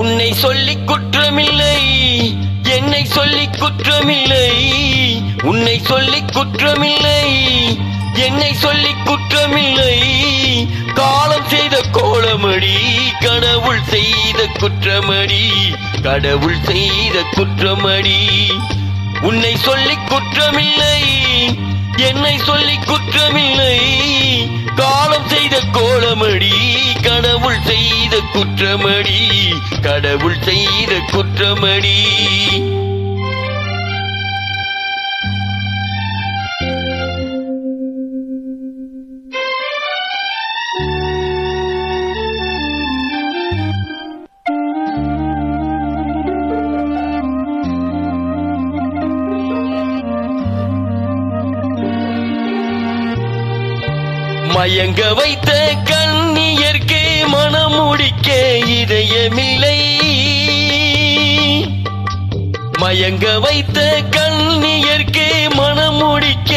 உன்னை சொல்லி குற்றமில்லை, என்னை சொல்லி குற்றமில்லை. உன்னை சொல்லி குற்றமில்லை, என்னை சொல்லி குற்றமில்லை. காலம் செய்த கோலமடி, கடவுள் செய்த குற்றமடி, கடவுள் செய்த குற்றமடி. உன்னை சொல்லி குற்றமில்லை, என்னை சொல்லி குற்றமில்லை. காலம் செய்த கோலமடி, கடவுள் செய்த குற்றமடி, கடவுள் செய்த குற்றமடி. மயங்க வைத்த கண்ணியர்க்கே மனம் முடிக்க இதயமில்லை. மயங்க வைத்த கண்ணியர்க்கே மனம் முடிக்க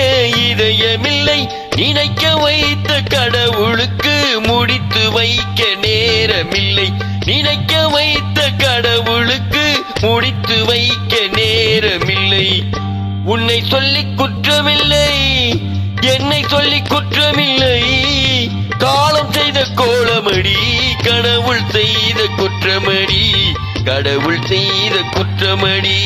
இதயமில்லை. நினைக்க வைத்த கடவுளுக்கு முடித்து வைக்க நேரமில்லை. நினைக்க வைத்த கடவுளுக்கு முடித்து வைக்க நேரமில்லை. உன்னை சொல்லி குற்றமில்லை, என்னை சொல்லி குற்றமில்லை. காலம் செய்த கோலமடி, கடவுள் செய்த குற்றமடி, கடவுள் செய்த குற்றமடி.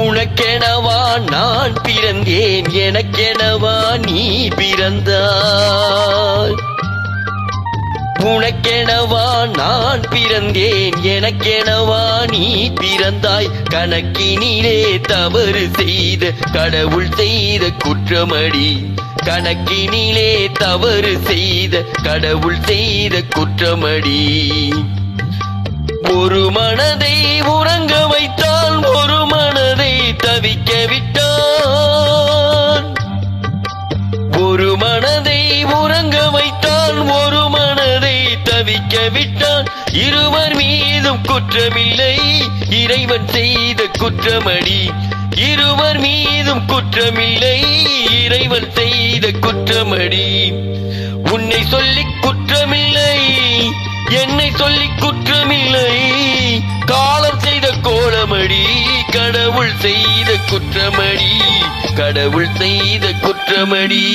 உனக்கெனவா நான் பிறந்தேன், எனக்கெனவா நீ பிறந்தாய். உனக்கெனவா நான் பிறந்தேன், எனக்கெனவா நீ பிறந்தாய். கணக்கினிலே தவறு செய்த கடவுள் செய்த குற்றமடி, கணக்கினிலே தவறு செய்த கடவுள் செய்த குற்றமடி. ஒரு மனதை உறங்க வைத்தால் ஒரு மனதை தவிக்க விட்டான். ஒரு மனதை உறங்க வைத்தால் ஒரு மனதை தவிக்க விட்டான். இருவர் மீதும் குற்றமில்லை, இறைவன் செய்த குற்றமடி. இருவர் மீதும் குற்றமில்லை, இறைவன் செய்த குற்றமடி. உன்னை சொல்லி குற்றமில்லை, என்னை சொல்லி குற்றமில்லை. காலம் செய்த கோலமடி, கடவுள் செய்த குற்றமடி, கடவுள் செய்த குற்றமடி.